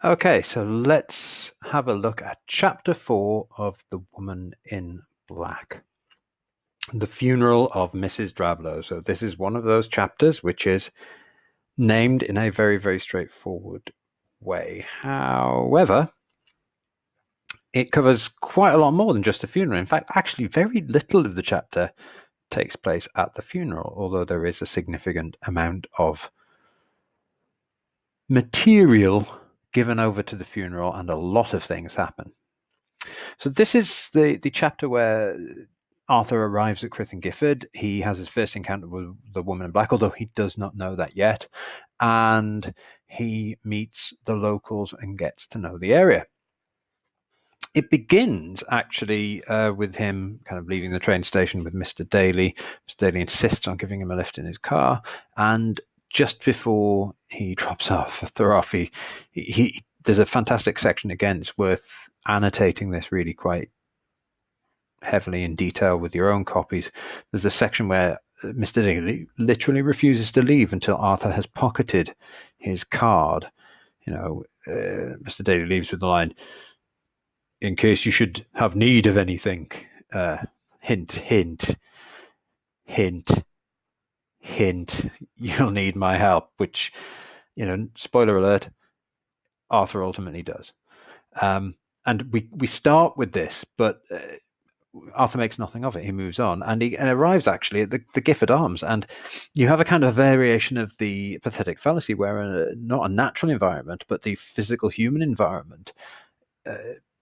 Okay, so let's have a look at chapter 4 of The Woman in Black. The funeral of Mrs. Drablow. So this is one of those chapters which is named in a very, very straightforward way. However, it covers quite a lot more than just a funeral. In fact, actually, very little of the chapter takes place at the funeral, although there is a significant amount of material given over to the funeral and a lot of things happen. So this is the chapter where Arthur arrives at Crith and Gifford. He has his first encounter with the Woman in Black, although he does not know that yet. And he meets the locals and gets to know the area. It begins actually with him kind of leaving the train station with Mr. Daly. Mr. Daly insists on giving him a lift in his car. And just before he drops off, there's a fantastic section again. It's worth annotating this really quite heavily in detail with your own copies. There's a section where Mr. Daly literally refuses to leave until Arthur has pocketed his card. Mr. Daly leaves with the line, "In case you should have need of anything, hint, hint, hint, hint, you'll need my help," which, spoiler alert, Arthur ultimately does. And we start with this, but Arthur makes nothing of it. He moves on, and he arrives actually at the Gifford Arms, and you have a kind of variation of the pathetic fallacy where not a natural environment, but the physical human environment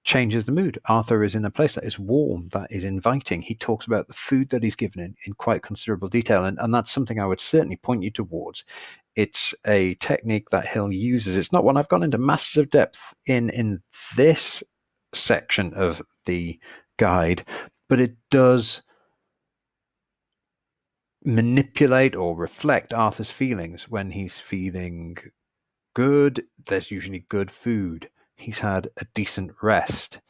changes the mood. Arthur is in a place that is warm, that is inviting. He talks about the food that he's given in quite considerable detail, and that's something I would certainly point you towards. It's a technique that Hill uses. It's not one I've gone into masses of depth in this section of the guide, but it does manipulate or reflect Arthur's feelings. When he's feeling good, there's usually good food. He's had a decent rest.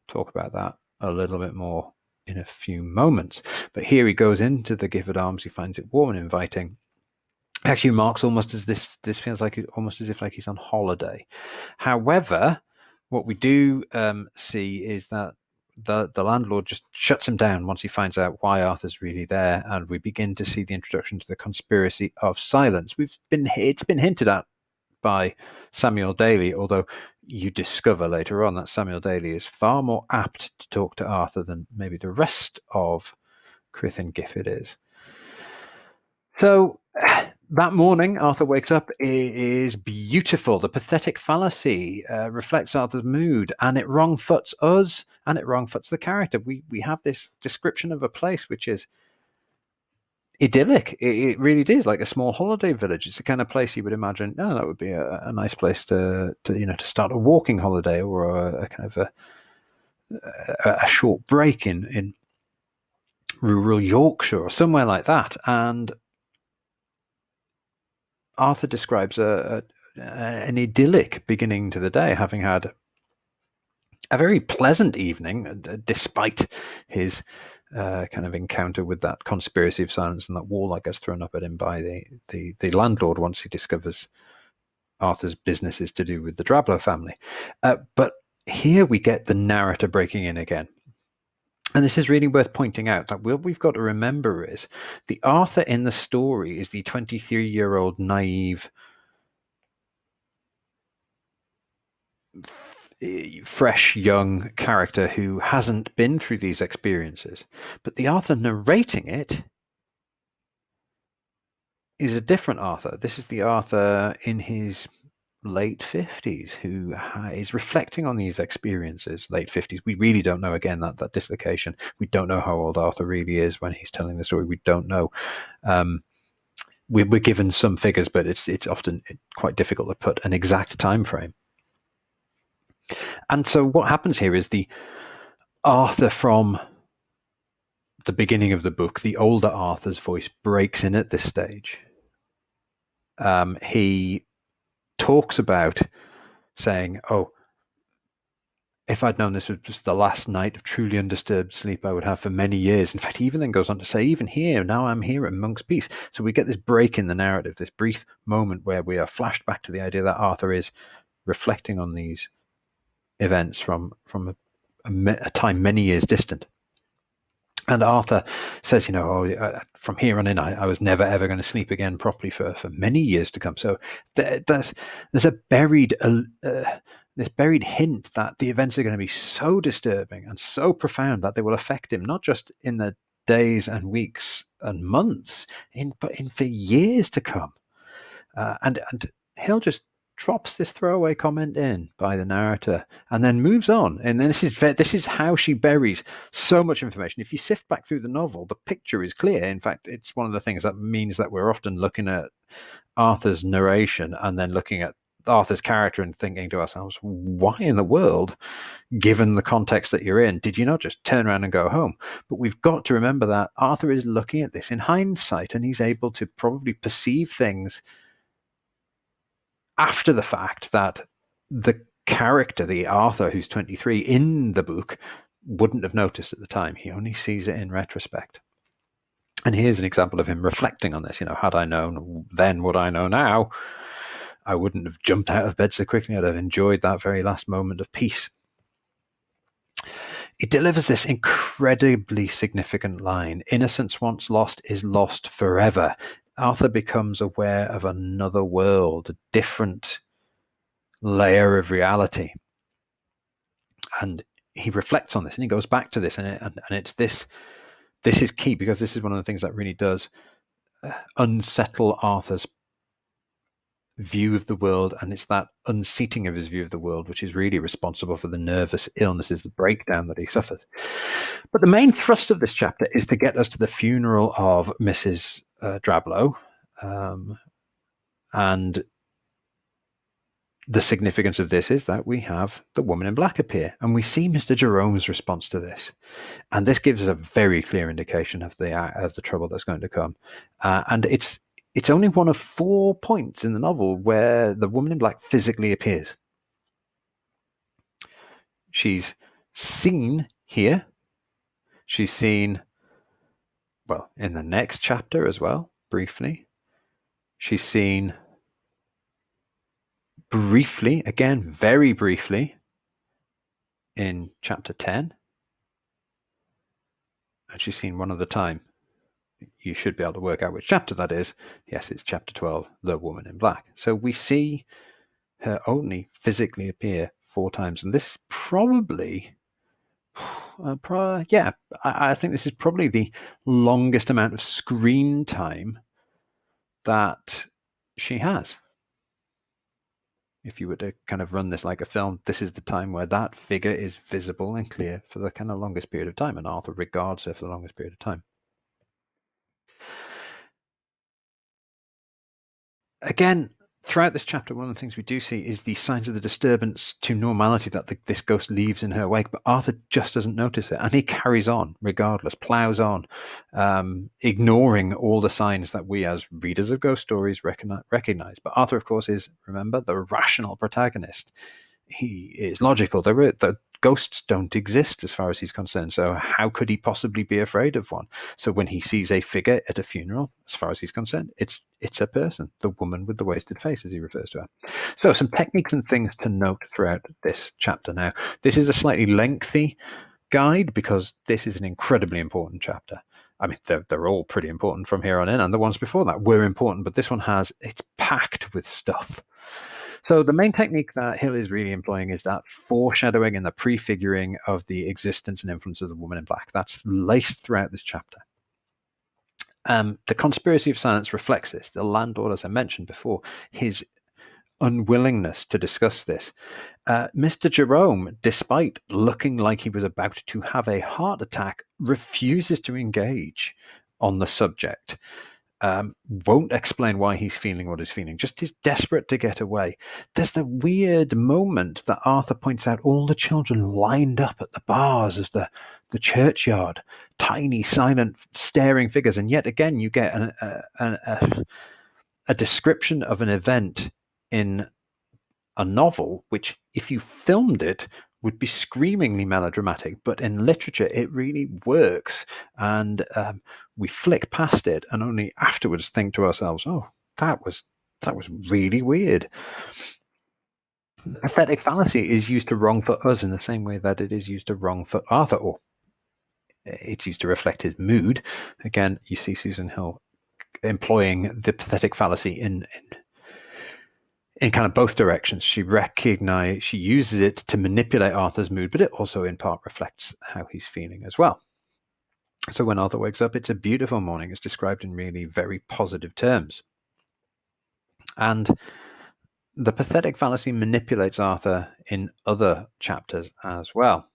Talk about that a little bit more in a few moments. But here he goes into the Gifford Arms. He finds it warm and inviting. Actually remarks almost as this feels like almost as if like he's on holiday. However, what we do see is that the landlord just shuts him down once he finds out why Arthur's really there, and we begin to see the introduction to the conspiracy of silence. It's been hinted at by Samuel Daly, although you discover later on that Samuel Daly is far more apt to talk to Arthur than maybe the rest of Crith and Gifford is. So that morning, Arthur wakes up. It is beautiful. The pathetic fallacy reflects Arthur's mood, and it wrong-foots us, and it wrong-foots the character. We have this description of a place which is idyllic. It really is like a small holiday village. It's the kind of place you would imagine, that would be a nice place to start a walking holiday, or a kind of a short break in rural Yorkshire or somewhere like that. And Arthur describes an idyllic beginning to the day, having had a very pleasant evening, despite his kind of encounter with that conspiracy of silence and that wall that gets thrown up at him by the landlord once he discovers Arthur's business is to do with the Drablow family. But here we get the narrator breaking in again. And this is really worth pointing out, that what we've got to remember is the Arthur in the story is the 23-year-old naive, fresh young character who hasn't been through these experiences. But the Arthur narrating it is a different Arthur. This is the Arthur in his late 50s who is reflecting on these experiences. Late 50s. We really don't know, again, that dislocation. We don't know how old Arthur really is when he's telling the story. We don't know. We're given some figures, but it's often quite difficult to put an exact time frame. And so what happens here is the Arthur from the beginning of the book, the older Arthur's voice breaks in at this stage. He talks about saying, if I'd known this was just the last night of truly undisturbed sleep I would have for many years. In fact, he even then goes on to say, even here, now I'm here at Monk's Peace. So we get this break in the narrative, this brief moment where we are flashed back to the idea that Arthur is reflecting on these events from a time many years distant. And Arthur says, from here on in, I was never ever going to sleep again properly for many years to come. So there's a buried this buried hint that the events are going to be so disturbing and so profound that they will affect him, not just in the days and weeks and months, but for years to come. And Hill just drops this throwaway comment in by the narrator and then moves on. And then this is how she buries so much information. If you sift back through the novel, the picture is clear. In fact, it's one of the things that means that we're often looking at Arthur's narration and then looking at Arthur's character and thinking to ourselves, why in the world, given the context that you're in, did you not just turn around and go home? But we've got to remember that Arthur is looking at this in hindsight, and he's able to probably perceive things after the fact that the character, the Arthur who's 23 in the book, wouldn't have noticed at the time. He only sees it in retrospect. And here's an example of him reflecting on this. Had I known then what I know now, I wouldn't have jumped out of bed so quickly. I'd have enjoyed that very last moment of peace. It delivers this incredibly significant line: innocence once lost is lost forever. Arthur becomes aware of another world, a different layer of reality. And he reflects on this and he goes back to this, and it's this is key, because this is one of the things that really does unsettle Arthur's view of the world, and it's that unseating of his view of the world which is really responsible for the nervous illnesses, the breakdown that he suffers. But the main thrust of this chapter is to get us to the funeral of Mrs. Drablow, and the significance of this is that we have the woman in black appear, and we see Mr. Jerome's response to this, and this gives us a very clear indication of the trouble that's going to come. And it's only one of 4 points in the novel where the woman in black physically appears. She's seen here. She's seen, well, in the next chapter as well, briefly. She's seen briefly, again, very briefly, in chapter 10. And she's seen one other time. You should be able to work out which chapter that is. Yes, it's chapter 12, The Woman in Black. So we see her only physically appear 4 times. And this is probably, I think this is probably the longest amount of screen time that she has. If you were to kind of run this like a film, this is the time where that figure is visible and clear for the kind of longest period of time, and Arthur regards her for the longest period of time. Again, throughout this chapter, one of the things we do see is the signs of the disturbance to normality that this ghost leaves in her wake, but Arthur just doesn't notice it, and he carries on regardless, plows on, ignoring all the signs that we as readers of ghost stories recognize. But Arthur, of course, is, remember, the rational protagonist. He is logical. The ghosts don't exist as far as he's concerned, so how could he possibly be afraid of one? So when he sees a figure at a funeral, as far as he's concerned, it's a person, the woman with the wasted face, as he refers to her. So some techniques and things to note throughout this chapter. Now, this is a slightly lengthy guide because this is an incredibly important chapter. I mean, they're all pretty important from here on in, and the ones before that were important, but this one it's packed with stuff. So the main technique that Hill is really employing is that foreshadowing and the prefiguring of the existence and influence of the woman in black. That's laced throughout this chapter. The conspiracy of silence reflects this. The landlord, as I mentioned before, his unwillingness to discuss this. Mr. Jerome, despite looking like he was about to have a heart attack, refuses to engage on the subject. Won't explain why he's feeling what he's feeling, just is desperate to get away. There's the weird moment that Arthur points out all the children lined up at the bars of the churchyard, tiny, silent, staring figures, and yet again you get a description of an event in a novel which, if you filmed it, would be screamingly melodramatic, but in literature it really works, and we flick past it and only afterwards think to ourselves, oh, that was really weird. The pathetic fallacy is used to wrong for us in the same way that it is used to wrong for Arthur, or it's used to reflect his mood. Again, you see Susan Hill employing the pathetic fallacy in kind of both directions. She uses it to manipulate Arthur's mood, but it also in part reflects how he's feeling as well. So when Arthur wakes up, it's a beautiful morning. It's described in really very positive terms. And the pathetic fallacy manipulates Arthur in other chapters as well.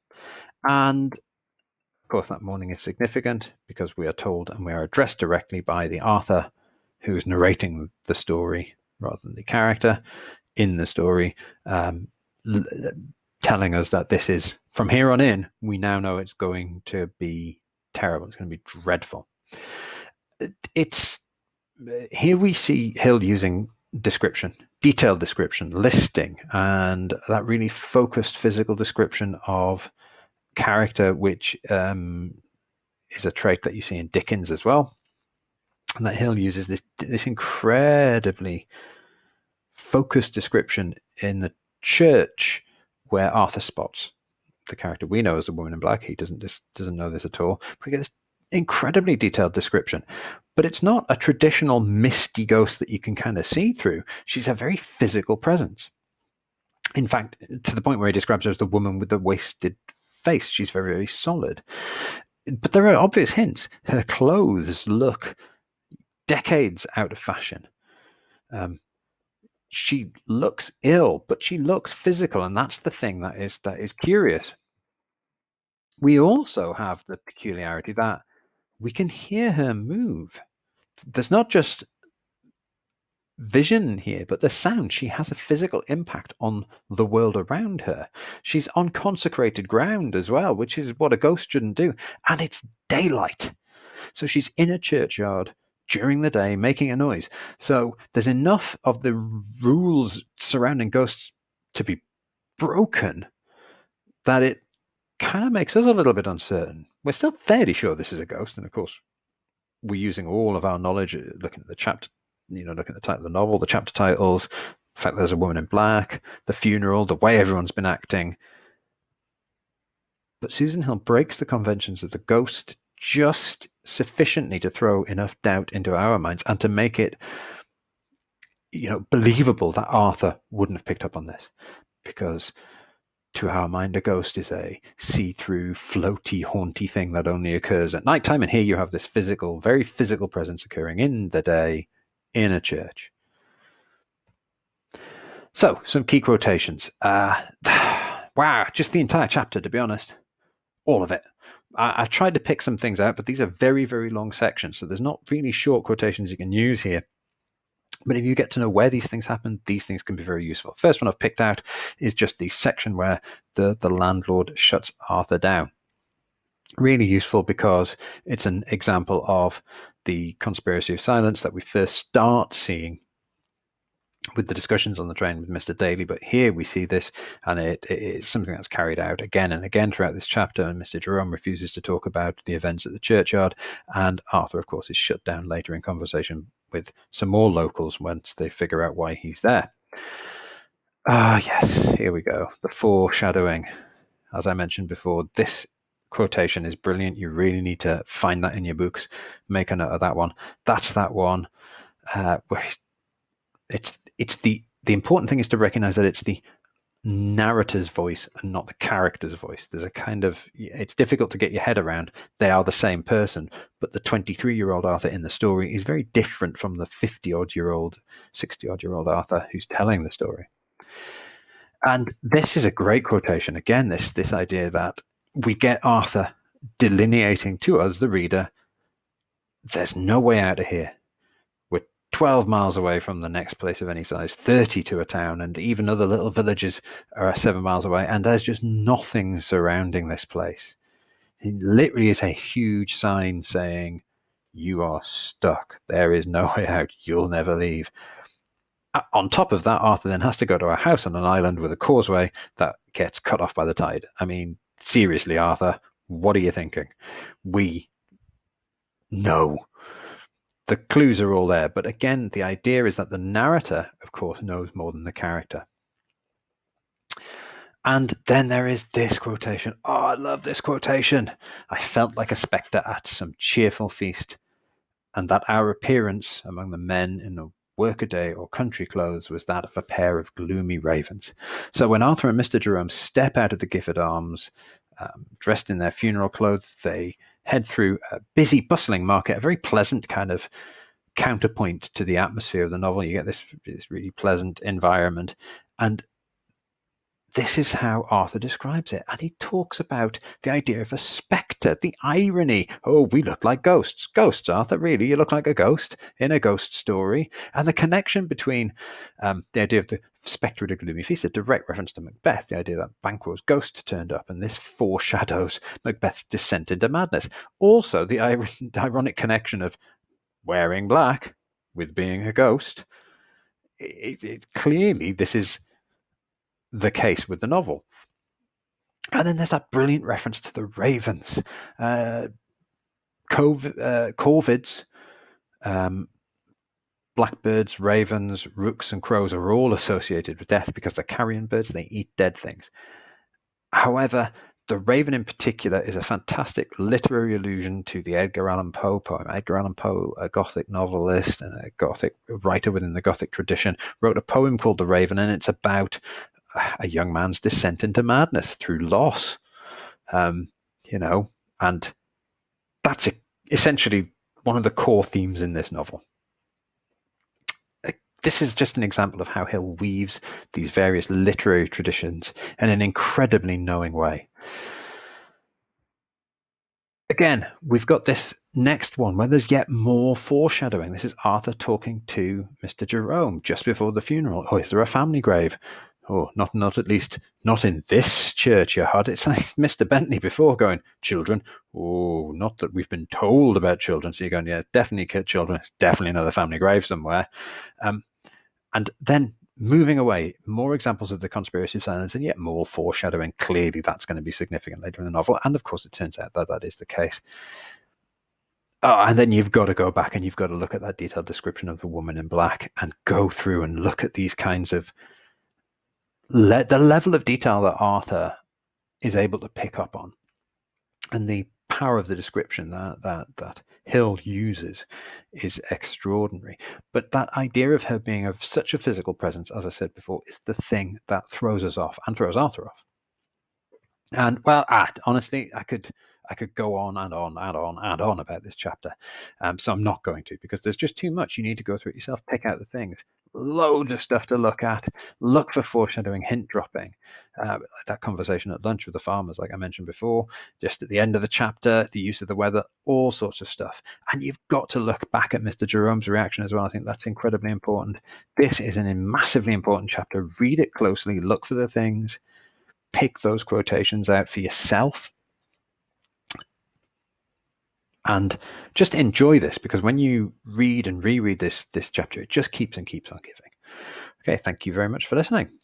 And of course, that morning is significant because we are told and we are addressed directly by the Arthur who's narrating the story rather than the character in the story, telling us that this is, from here on in, we now know it's going to be terrible. It's going to be dreadful. It's here we see Hill using description, detailed description, listing, and that really focused physical description of character, which is a trait that you see in Dickens as well. And that Hill uses this incredibly focused description in the church where Arthur spots the character we know as the woman in black. He doesn't know this at all. But we get this incredibly detailed description. But it's not a traditional misty ghost that you can kind of see through. She's a very physical presence. In fact, to the point where he describes her as the woman with the wasted face. She's very, very solid. But there are obvious hints. Her clothes look decades out of fashion. She looks ill, but she looks physical, and that's the thing that is curious. We also have the peculiarity that we can hear her move. There's not just vision here, but the sound. She has a physical impact on the world around her. She's on consecrated ground as well, which is what a ghost shouldn't do. And it's daylight. So she's in a churchyard during the day making a noise. So there's enough of the rules surrounding ghosts to be broken that it kind of makes us a little bit uncertain. We're still fairly sure this is a ghost, and of course, we're using all of our knowledge, looking at the chapter, looking at the title of the novel, the chapter titles, the fact that there's a woman in black, the funeral, the way everyone's been acting. But Susan Hill breaks the conventions of the ghost just sufficiently to throw enough doubt into our minds and to make it, believable that Arthur wouldn't have picked up on this, because to our mind, a ghost is a see-through, floaty, haunty thing that only occurs at nighttime. And here you have this physical, very physical presence occurring in the day in a church. So, some key quotations. Wow, just the entire chapter, to be honest. All of it. I've tried to pick some things out, but these are very, very long sections. So there's not really short quotations you can use here. But if you get to know where these things happen, these things can be very useful. First one I've picked out is just the section where the landlord shuts Arthur down. Really useful because it's an example of the conspiracy of silence that we first start seeing with the discussions on the train with Mr. Daly. But here we see this, and it's something that's carried out again and again throughout this chapter. And Mr. Jerome refuses to talk about the events at the churchyard, and Arthur, of course, is shut down later in conversation with some more locals once they figure out why he's there. Yes, here we go. The foreshadowing. As I mentioned before, this quotation is brilliant. You really need to find that in your books. Make a note of that one. That's that one. It's the important thing is to recognize that it's the narrator's voice and not the character's voice. There's a kind of, it's difficult to get your head around. They are the same person, but the 23-year-old Arthur in the story is very different from the 50-odd-year-old, 60-odd-year-old Arthur who's telling the story. And this is a great quotation. Again, this idea that we get Arthur delineating to us, the reader, there's no way out of here. We're 12 miles away from the next place of any size, 30 to a town, and even other little villages are 7 miles away, and there's just nothing surrounding this place. It literally is a huge sign saying, you are stuck. There is no way out. You'll never leave. On top of that, Arthur then has to go to a house on an island with a causeway that gets cut off by the tide. I mean, seriously, Arthur, what are you thinking? We know. The clues are all there. But again, the idea is that the narrator, of course, knows more than the character. And then there is this quotation. Oh, I love this quotation. I felt like a spectre at some cheerful feast, and that our appearance among the men in the workaday or country clothes was that of a pair of gloomy ravens. So when Arthur and Mr. Jerome step out of the Gifford Arms, dressed in their funeral clothes, they head through a busy, bustling market, a very pleasant kind of counterpoint to the atmosphere of the novel. You get this really pleasant environment, and this is how Arthur describes it. And he talks about the idea of a spectre, the irony. Oh, we look like ghosts. Ghosts, Arthur, really? You look like a ghost in a ghost story? And the connection between the idea of the spectre at a gloomy feast, a direct reference to Macbeth, the idea that Banquo's ghost turned up, and this foreshadows Macbeth's descent into madness. Also, the ironic connection of wearing black with being a ghost. Clearly, this is the case with the novel. And then there's that brilliant reference to the ravens. Corvids, blackbirds, ravens, rooks, and crows are all associated with death because they're carrion birds, they eat dead things. However, the raven in particular is a fantastic literary allusion to the Edgar Allan Poe poem. Edgar Allan Poe, a Gothic novelist and a Gothic writer within the Gothic tradition, wrote a poem called The Raven, and it's about a young man's descent into madness through loss. And that's essentially one of the core themes in this novel. This is just an example of how Hill weaves these various literary traditions in an incredibly knowing way. Again, we've got this next one where there's yet more foreshadowing. This is Arthur talking to Mr. Jerome just before the funeral. Oh, is there a family grave? Oh, not at least, not in this churchyard. It's like Mr. Bentley before going, children. Oh, not that we've been told about children. So you're going, yeah, definitely children. It's definitely another family grave somewhere. And then moving away, more examples of the conspiracy of silence, and yet more foreshadowing. Clearly, that's going to be significant later in the novel. And of course, it turns out that that is the case. Oh, and then you've got to go back and you've got to look at that detailed description of the woman in black and go through and look at these kinds of the level of detail that Arthur is able to pick up on, and the power of the description that Hill uses is extraordinary. But that idea of her being of such a physical presence, as I said before, is the thing that throws us off and throws Arthur off. And well, honestly, I could go on and on and on and on about this chapter. So I'm not going to, because there's just too much. You need to go through it yourself, pick out the things. Loads of stuff to look at. Look for foreshadowing, hint dropping. That conversation at lunch with the farmers, like I mentioned before, just at the end of the chapter, the use of the weather, all sorts of stuff. And you've got to look back at Mr. Jerome's reaction as well. I think that's incredibly important. This is a massively important chapter. Read it closely, look for the things, pick those quotations out for yourself, and just enjoy this, because when you read and reread this chapter, it just keeps and keeps on giving. Okay, thank you very much for listening.